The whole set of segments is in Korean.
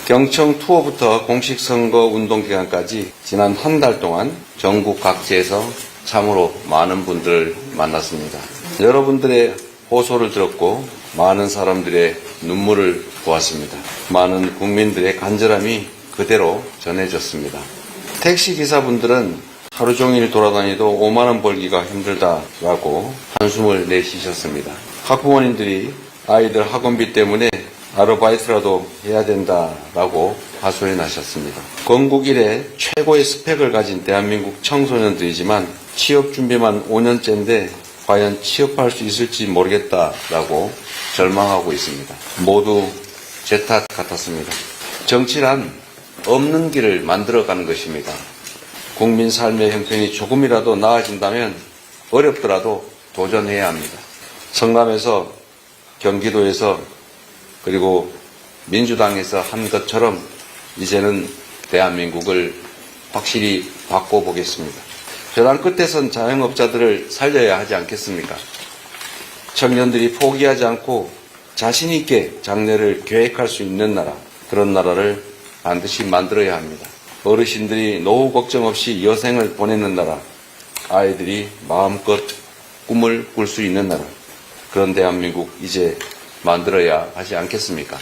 경청 투어부터 공식 선거 운동 기간까지 지난 한 달 동안 전국 각지에서 참으로 많은 분들을 만났습니다. 여러분들의 호소를 들었고 많은 사람들의 눈물을 보았습니다. 많은 국민들의 간절함이 그대로 전해졌습니다. 택시기사분들은 하루 종일 돌아다니도 5만 원 벌기가 힘들다라고 한숨을 내쉬셨습니다. 학부모님들이 아이들 학원비 때문에 아르바이트라도 해야 된다라고 하소연하셨습니다. 건국 이래 최고의 스펙을 가진 대한민국 청소년들이지만 취업 준비만 5년째인데 과연 취업할 수 있을지 모르겠다라고 절망하고 있습니다. 모두 제 탓 같았습니다. 정치란 없는 길을 만들어가는 것입니다. 국민 삶의 형편이 조금이라도 나아진다면 어렵더라도 도전해야 합니다. 성남에서 경기도에서 그리고 민주당에서 한 것처럼 이제는 대한민국을 확실히 바꿔보겠습니다. 벼랑 끝에선 자영업자들을 살려야 하지 않겠습니까? 청년들이 포기하지 않고 자신 있게 장래를 계획할 수 있는 나라, 그런 나라를 반드시 만들어야 합니다. 어르신들이 노후 걱정 없이 여생을 보내는 나라, 아이들이 마음껏 꿈을 꿀 수 있는 나라, 그런 대한민국 이제 만들어야 하지 않겠습니까?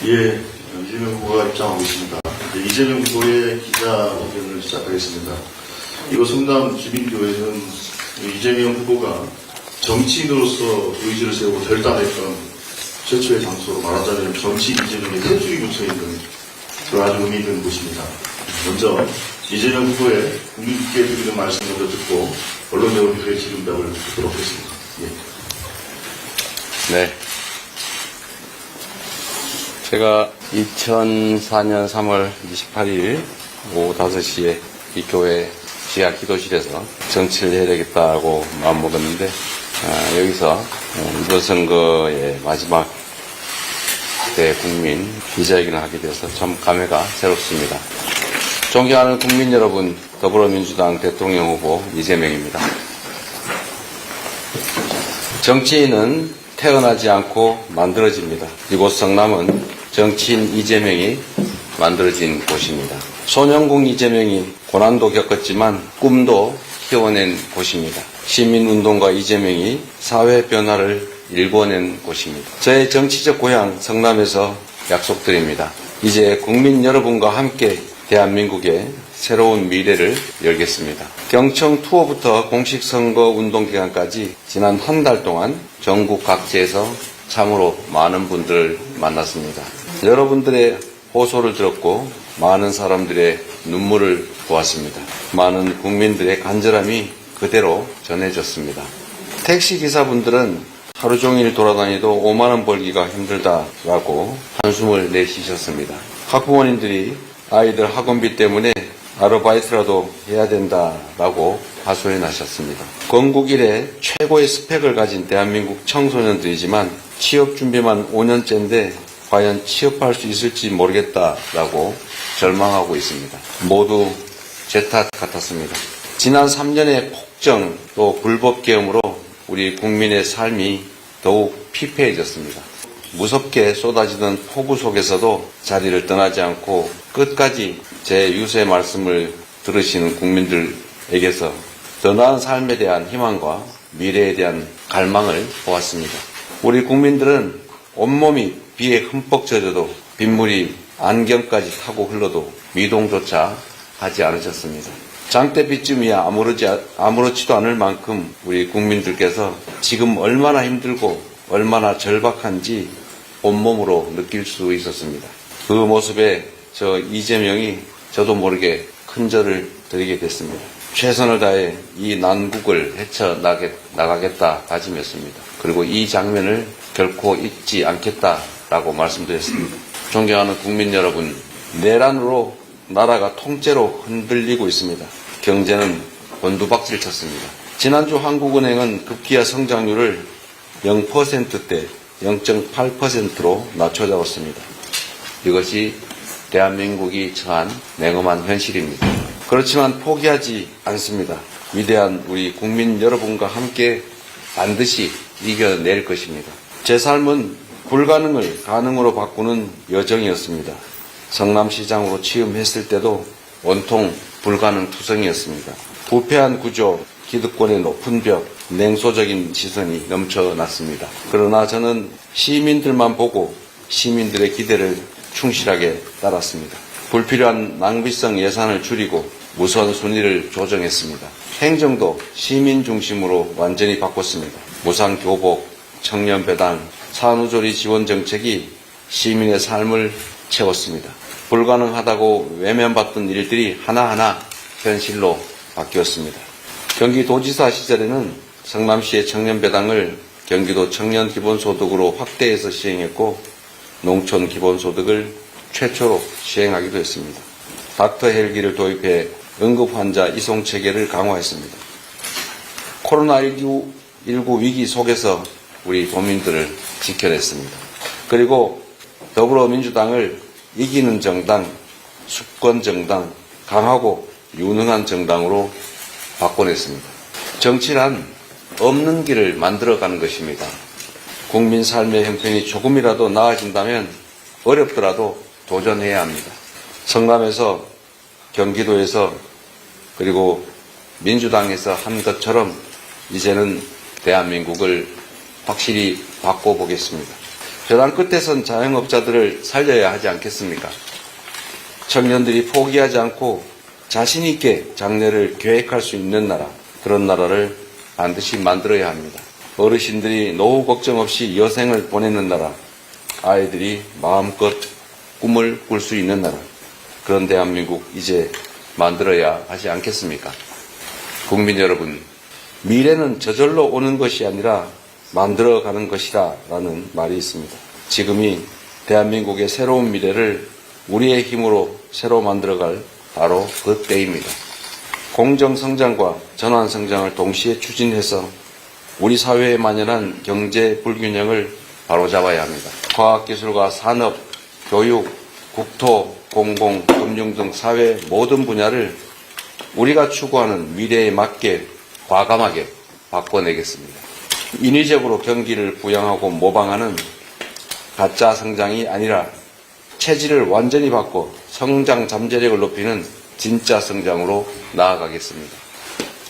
예, 이재명 후보가 입장하고 있습니다. 이재명 후보의 기자회견을 시작하겠습니다. 이곳 성남 주민교회는 이재명 후보가 정치인으로서 의지를 세우고 결단했던 최초의 장소로 말하자면 정치 이재명의 탯줄이 묻혀있는 그런 아주 의미 있는 곳입니다. 먼저 이재명 후보의 국민께 드리는 말씀 먼저 듣고 언론대표의 질의응답을 듣도록 하겠습니다. 예. 네. 제가 2004년 3월 28일 오후 5시에 이 교회 지하 기도실에서 정치를 해야 되겠다고 마음먹었는데 여기서 이번 선거의 마지막 대국민 기자회견을 하게 되어서 참 감회가 새롭습니다. 존경하는 국민 여러분, 더불어민주당 대통령 후보 이재명입니다. 정치인은 태어나지 않고 만들어집니다. 이곳 성남은 정치인 이재명이 만들어진 곳입니다. 소년공 이재명이 고난도 겪었지만 꿈도 키워낸 곳입니다. 시민운동가 이재명이 사회 변화를 일궈낸 곳입니다. 저의 정치적 고향 성남에서 약속드립니다. 이제 국민 여러분과 함께 대한민국의 새로운 미래를 열겠습니다. 경청 투어부터 공식 선거 운동 기간까지 지난 한 달 동안 전국 각지에서 참으로 많은 분들을 만났습니다. 여러분들의 호소를 들었고 많은 사람들의 눈물을 보았습니다. 많은 국민들의 간절함이 그대로 전해졌습니다. 택시기사분들은 하루 종일 돌아다니도 5만 원 벌기가 힘들다라고 한숨을 내쉬셨습니다. 학부모님들이 아이들 학원비 때문에 아르바이트라도 해야 된다라고 하소연하셨습니다. 건국 이래 최고의 스펙을 가진 대한민국 청소년들이지만 취업 준비만 5년째인데 과연 취업할 수 있을지 모르겠다라고 절망하고 있습니다. 모두 제 탓 같았습니다. 지난 3년의 폭정 또 불법 계엄으로 우리 국민의 삶이 더욱 피폐해졌습니다. 무섭게 쏟아지던 폭우 속에서도 자리를 떠나지 않고 끝까지 제 유세 말씀을 들으시는 국민들에게서 더 나은 삶에 대한 희망과 미래에 대한 갈망을 보았습니다. 우리 국민들은 온몸이 비에 흠뻑 젖어도 빗물이 안경까지 타고 흘러도 미동조차 하지 않으셨습니다. 장대비쯤이야 아무렇지도 않을 만큼 우리 국민들께서 지금 얼마나 힘들고 얼마나 절박한지 온몸으로 느낄 수 있었습니다. 그 모습에 저 이재명이 저도 모르게 큰절을 드리게 됐습니다. 최선을 다해 이 난국을 헤쳐나가겠다 다짐했습니다. 그리고 이 장면을 결코 잊지 않겠다라고 말씀드렸습니다. 존경하는 국민 여러분, 내란으로 나라가 통째로 흔들리고 있습니다. 경제는 곤두박질 쳤습니다. 지난주 한국은행은 급기야 성장률을 0%대 0.8%로 낮춰잡았습니다. 이것이 대한민국이 처한 냉엄한 현실입니다. 그렇지만 포기하지 않습니다. 위대한 우리 국민 여러분과 함께 반드시 이겨낼 것입니다. 제 삶은 불가능을 가능으로 바꾸는 여정이었습니다. 성남시장으로 취임했을 때도 온통 불가능 투성이었습니다. 부패한 구조, 기득권의 높은 벽, 냉소적인 시선이 넘쳐났습니다. 그러나 저는 시민들만 보고 시민들의 기대를 충실하게 따랐습니다. 불필요한 낭비성 예산을 줄이고 우선순위를 조정했습니다. 행정도 시민 중심으로 완전히 바꿨습니다. 무상교복, 청년배당, 산후조리 지원 정책이 시민의 삶을 채웠습니다. 불가능하다고 외면받던 일들이 하나하나 현실로 바뀌었습니다. 경기도지사 시절에는 성남시의 청년배당을 경기도 청년기본소득으로 확대해서 시행했고 농촌기본소득을 최초로 시행하기도 했습니다. 닥터 헬기를 도입해 응급환자 이송체계를 강화했습니다. 코로나19 위기 속에서 우리 도민들을 지켜냈습니다. 그리고 더불어민주당을 이기는 정당, 수권정당, 강하고 유능한 정당으로 바꿔냈습니다. 정치란 없는 길을 만들어가는 것입니다. 국민 삶의 형편이 조금이라도 나아진다면 어렵더라도 도전해야 합니다. 성남에서, 경기도에서, 그리고 민주당에서 한 것처럼 이제는 대한민국을 확실히 바꿔보겠습니다. 벼랑 끝에선 자영업자들을 살려야 하지 않겠습니까? 청년들이 포기하지 않고 자신 있게 장래를 계획할 수 있는 나라, 그런 나라를 반드시 만들어야 합니다. 어르신들이 노후 걱정 없이 여생을 보내는 나라, 아이들이 마음껏 꿈을 꿀 수 있는 나라, 그런 대한민국 이제 만들어야 하지 않겠습니까? 국민 여러분, 미래는 저절로 오는 것이 아니라 만들어가는 것이다 라는 말이 있습니다. 지금이 대한민국의 새로운 미래를 우리의 힘으로 새로 만들어갈 바로 그 때입니다. 공정성장과 전환성장을 동시에 추진해서 우리 사회에 만연한 경제 불균형을 바로잡아야 합니다. 과학기술과 산업, 교육, 국토, 공공, 금융 등 사회 모든 분야를 우리가 추구하는 미래에 맞게 과감하게 바꿔내겠습니다. 인위적으로 경기를 부양하고 모방하는 가짜 성장이 아니라 체질을 완전히 바꿔 성장 잠재력을 높이는 진짜 성장으로 나아가겠습니다.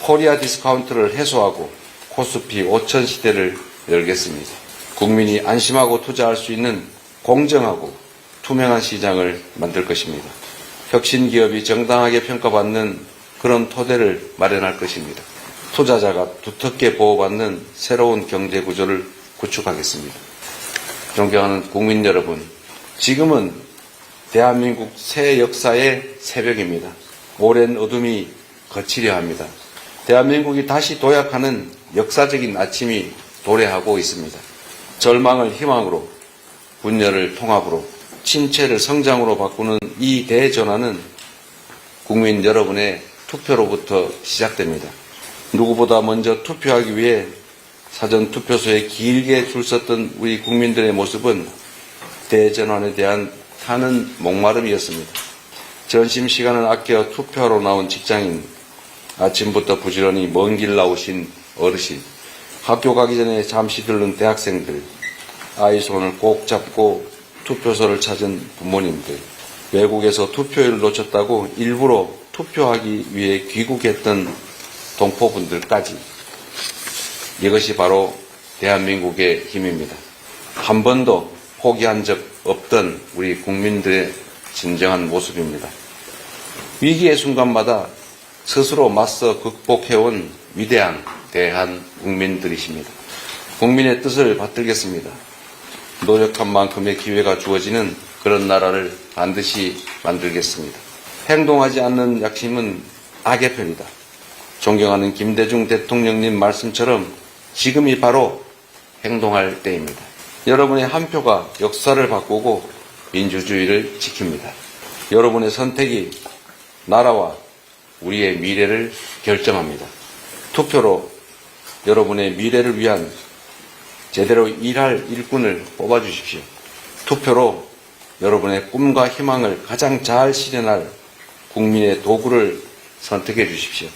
코리아 디스카운트를 해소하고 코스피 5천 시대를 열겠습니다. 국민이 안심하고 투자할 수 있는 공정하고 투명한 시장을 만들 것입니다. 혁신 기업이 정당하게 평가받는 그런 토대를 마련할 것입니다. 투자자가 두텁게 보호받는 새로운 경제 구조를 구축하겠습니다. 존경하는 국민 여러분, 지금은 대한민국 새 역사의 새벽입니다. 오랜 어둠이 거치려 합니다. 대한민국이 다시 도약하는 역사적인 아침이 도래하고 있습니다. 절망을 희망으로, 분열을 통합으로, 침체를 성장으로 바꾸는 이 대전환은 국민 여러분의 투표로부터 시작됩니다. 누구보다 먼저 투표하기 위해 사전투표소에 길게 줄 섰던 우리 국민들의 모습은 대전환에 대한 타는 목마름이었습니다. 점심시간을 아껴 투표하러 나온 직장인, 아침부터 부지런히 먼 길 나오신 어르신, 학교 가기 전에 잠시 들른 대학생들, 아이 손을 꼭 잡고 투표소를 찾은 부모님들, 외국에서 투표율을 놓쳤다고 일부러 투표하기 위해 귀국했던 동포분들까지, 이것이 바로 대한민국의 힘입니다. 한 번도 포기한 적 없던 우리 국민들의 진정한 모습입니다. 위기의 순간마다 스스로 맞서 극복해온 위대한 대한 국민들이십니다. 국민의 뜻을 받들겠습니다. 노력한 만큼의 기회가 주어지는 그런 나라를 반드시 만들겠습니다. 행동하지 않는 약심은 악의 편이다. 존경하는 김대중 대통령님 말씀처럼 지금이 바로 행동할 때입니다. 여러분의 한 표가 역사를 바꾸고 민주주의를 지킵니다. 여러분의 선택이 나라와 우리의 미래를 결정합니다. 투표로 여러분의 미래를 위한 제대로 일할 일꾼을 뽑아주십시오. 투표로 여러분의 꿈과 희망을 가장 잘 실현할 국민의 도구를 선택해 주십시오.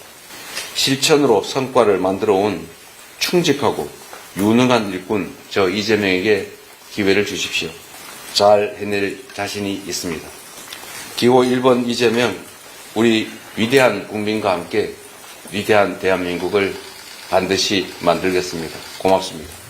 실천으로 성과를 만들어 온 충직하고 유능한 일꾼 저 이재명에게 기회를 주십시오. 잘 해낼 자신이 있습니다. 기호 1번 이재명, 우리 위대한 국민과 함께 위대한 대한민국을 반드시 만들겠습니다. 고맙습니다.